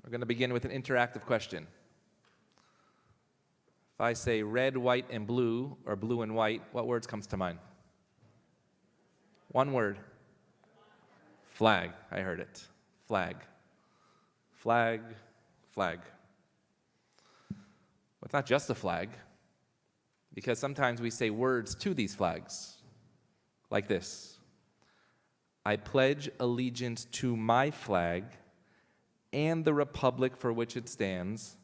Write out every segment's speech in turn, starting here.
We're going to begin with an interactive question. If I say red, white, and blue, or blue and white, what words comes to mind? One word. Flag. I heard it. Flag. Flag. Flag. Well, it's not just a flag, because sometimes we say words to these flags, like this. I pledge allegiance to my flag and the republic for which it stands,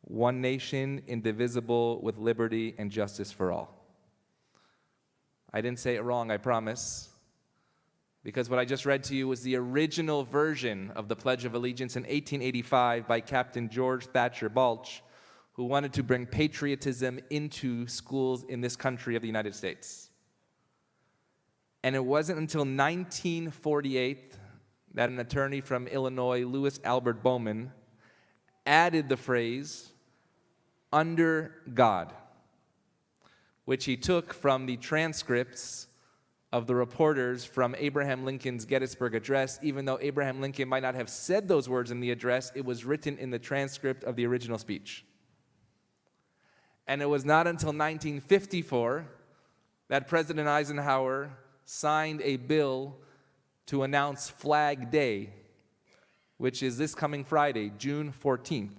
one nation, indivisible, with liberty and justice for all. I didn't say it wrong, I promise, because what I just read to you was the original version of the Pledge of Allegiance in 1885 by Captain George Thacher Balch, who wanted to bring patriotism into schools in this country of the United States. And it wasn't until 1948 that an attorney from Illinois, Louis Albert Bowman, added the phrase, "under God," which he took from the transcripts of the reporters from Abraham Lincoln's Gettysburg Address. Even though Abraham Lincoln might not have said those words in the address, it was written in the transcript of the original speech. And it was not until 1954 that President Eisenhower signed a bill to announce Flag Day, which is this coming Friday, June 14th,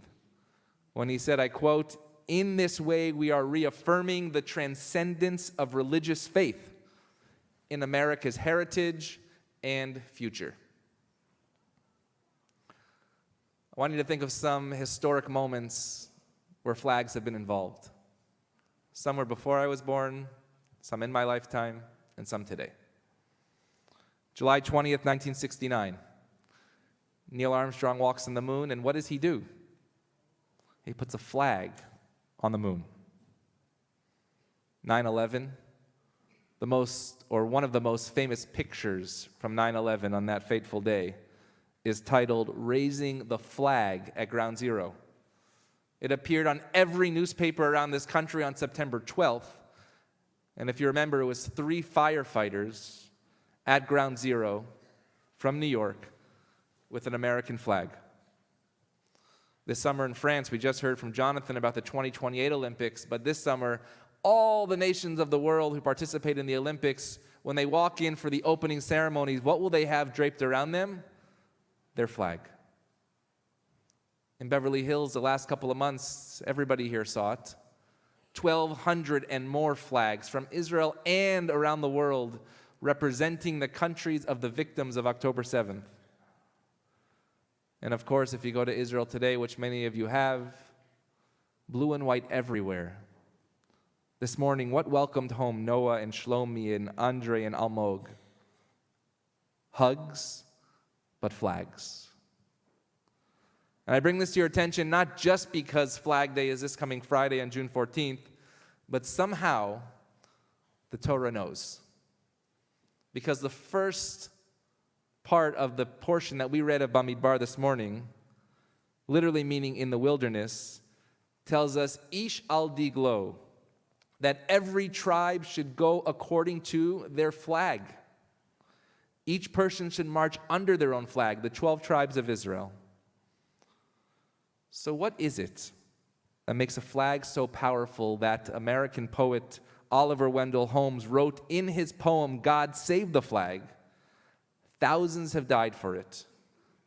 when he said, I quote, "In this way we are reaffirming the transcendence of religious faith in America's heritage and future." I want you to think of some historic moments where flags have been involved. Some were before I was born, some in my lifetime, and some today. July 20th, 1969. Neil Armstrong walks on the moon, and what does he do? He puts a flag on the moon. 9/11, one of the most famous pictures from 9/11 on that fateful day is titled "Raising the Flag at Ground Zero." It appeared on every newspaper around this country on September 12th. And if you remember, it was 3 firefighters at Ground Zero from New York with an American flag. This summer in France, we just heard from Jonathan about the 2028 Olympics, but this summer, all the nations of the world who participate in the Olympics, when they walk in for the opening ceremonies, what will they have draped around them? Their flag. In Beverly Hills, the last couple of months, everybody here saw it. 1,200 and more flags from Israel and around the world representing the countries of the victims of October 7th. And of course, if you go to Israel today, which many of you have, blue and white everywhere. This morning, what welcomed home Noah and Shlomi and Andre and Almog? Hugs, but flags. And I bring this to your attention not just because Flag Day is this coming Friday on June 14th, but somehow the Torah knows. Because the first part of the portion that we read of Bamidbar this morning, literally meaning in the wilderness, tells us, Ish al diglo, that every tribe should go according to their flag. Each person should march under their own flag, the 12 tribes of Israel. So what is it that makes a flag so powerful that American poet Oliver Wendell Holmes wrote in his poem, God Save the Flag? Thousands have died for it.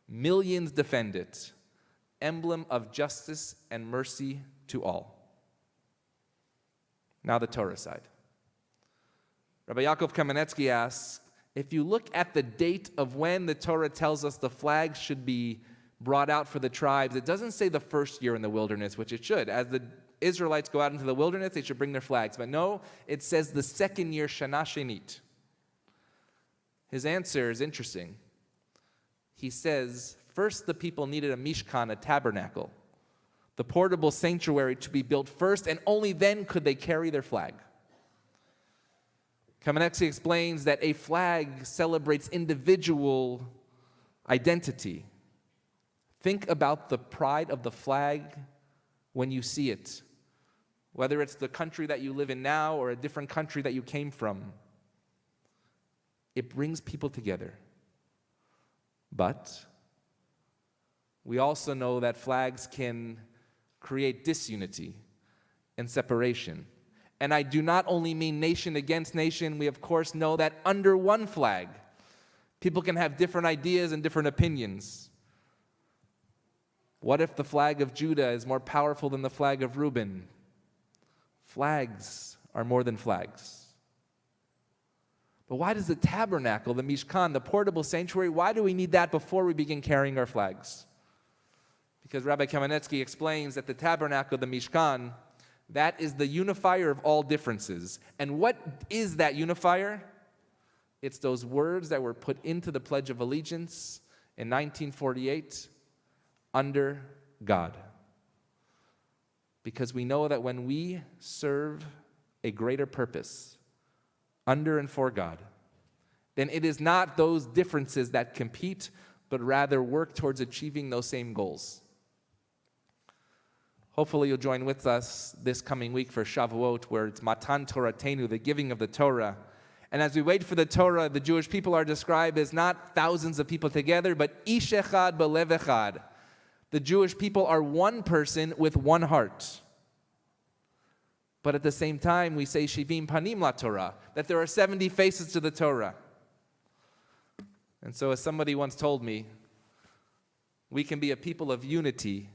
Millions defend it. Emblem of justice and mercy to all. Now the Torah side. Rabbi Yaakov Kamenetsky asks, if you look at the date of when the Torah tells us the flag should be brought out for the tribes, it doesn't say the first year in the wilderness, which it should. As the Israelites go out into the wilderness, they should bring their flags. But no, it says the second year, Shana Shenit. His answer is interesting. He says, first the people needed a mishkan, a tabernacle, the portable sanctuary to be built first, and only then could they carry their flag. Kamenetsky explains that a flag celebrates individual identity. Think about the pride of the flag when you see it, whether it's the country that you live in now or a different country that you came from. It brings people together. But we also know that flags can create disunity and separation. And I do not only mean nation against nation. We, of course, know that under one flag, people can have different ideas and different opinions. What if the flag of Judah is more powerful than the flag of Reuben? Flags are more than flags. But why does the tabernacle, the Mishkan, the portable sanctuary, why do we need that before we begin carrying our flags? Because Rabbi Kamenetsky explains that the tabernacle, the Mishkan, that is the unifier of all differences. And what is that unifier? It's those words that were put into the Pledge of Allegiance in 1948, under God. Because we know that when we serve a greater purpose, under and for God, then it is not those differences that compete, but rather work towards achieving those same goals. Hopefully you'll join with us this coming week for Shavuot, where it's Matan Toratenu, the giving of the Torah. And as we wait for the Torah, the Jewish people are described as not thousands of people together, but ish echad belev echad. The Jewish people are one person with one heart. But at the same time, we say Shivim Panim La Torah, that there are 70 faces to the Torah. And so as somebody once told me, we can be a people of unity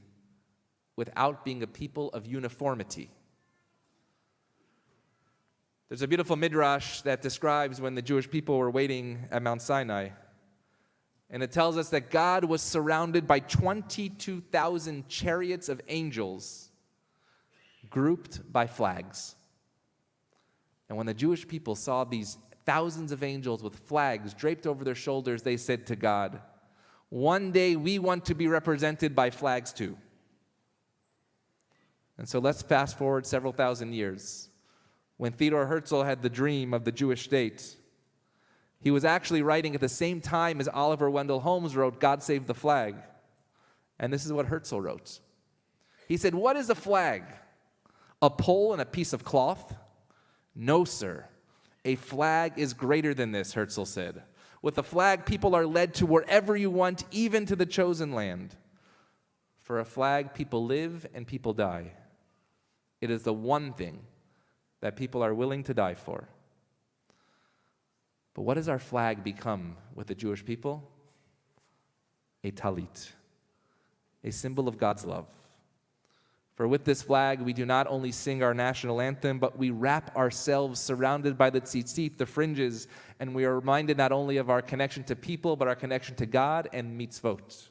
without being a people of uniformity. There's a beautiful midrash that describes when the Jewish people were waiting at Mount Sinai. And it tells us that God was surrounded by 22,000 chariots of angels grouped by flags. And when the Jewish people saw these thousands of angels with flags draped over their shoulders, they said to God, one day we want to be represented by flags too. And so let's fast forward several thousand years. When Theodor Herzl had the dream of the Jewish state, he was actually writing at the same time as Oliver Wendell Holmes wrote God Save the Flag. And this is what Herzl wrote. He said, what is a flag? A pole and a piece of cloth? No, sir. A flag is greater than this, Herzl said. With a flag, people are led to wherever you want, even to the chosen land. For a flag, people live and people die. It is the one thing that people are willing to die for. But what does our flag become with the Jewish people? A talit, a symbol of God's love. For with this flag, we do not only sing our national anthem, but we wrap ourselves surrounded by the tzitzit, the fringes, and we are reminded not only of our connection to people, but our connection to God and mitzvot.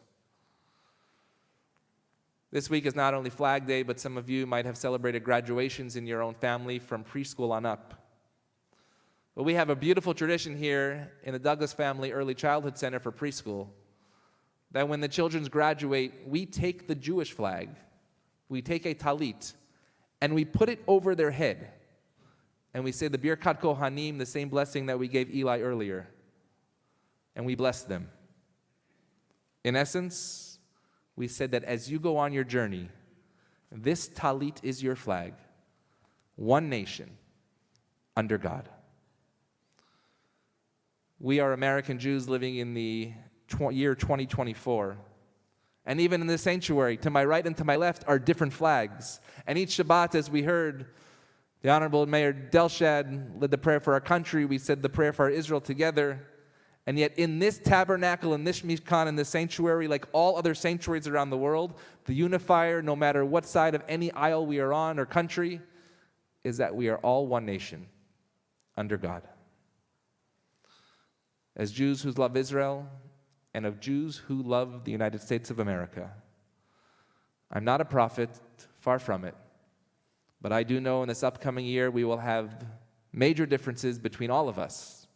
This week is not only Flag Day, but some of you might have celebrated graduations in your own family from preschool on up. But we have a beautiful tradition here in the Douglas Family Early Childhood Center for preschool, that when the children graduate, we take the Jewish flag, we take a talit, and we put it over their head. And we say the Birkat Kohanim, the same blessing that we gave Eli earlier. And we bless them. In essence, we said that as you go on your journey, this talit is your flag. One nation, under God. We are American Jews living in the year 2024. And even in the sanctuary, to my right and to my left are different flags. And each Shabbat, as we heard, the Honorable Mayor Delshad led the prayer for our country. We said the prayer for our Israel together. And yet in this tabernacle, in this Mishkan, in this sanctuary, like all other sanctuaries around the world, the unifier, no matter what side of any aisle we are on or country, is that we are all one nation under God. As Jews who love Israel, and of Jews who love the United States of America. I'm not a prophet, far from it, but I do know in this upcoming year we will have major differences between all of us,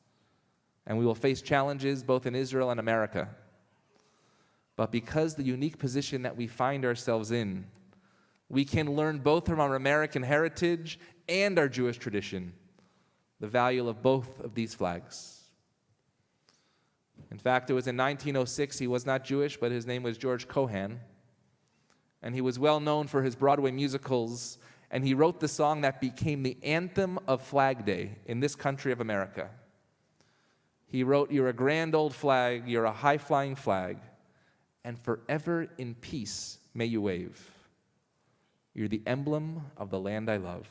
and we will face challenges both in Israel and America. But because the unique position that we find ourselves in, we can learn both from our American heritage and our Jewish tradition the value of both of these flags. In fact, it was in 1906, he was not Jewish, but his name was George Cohan. And he was well known for his Broadway musicals, and he wrote the song that became the anthem of Flag Day in this country of America. He wrote, "You're a grand old flag, you're a high-flying flag, and forever in peace may you wave. You're the emblem of the land I love.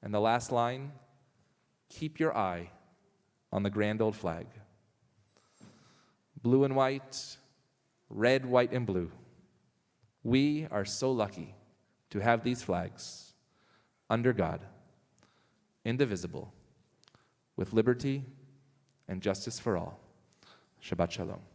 And the last line, keep your eye on the grand old flag. Blue and white, red, white, and blue. We are so lucky to have these flags under God, indivisible, with liberty and justice for all. Shabbat Shalom.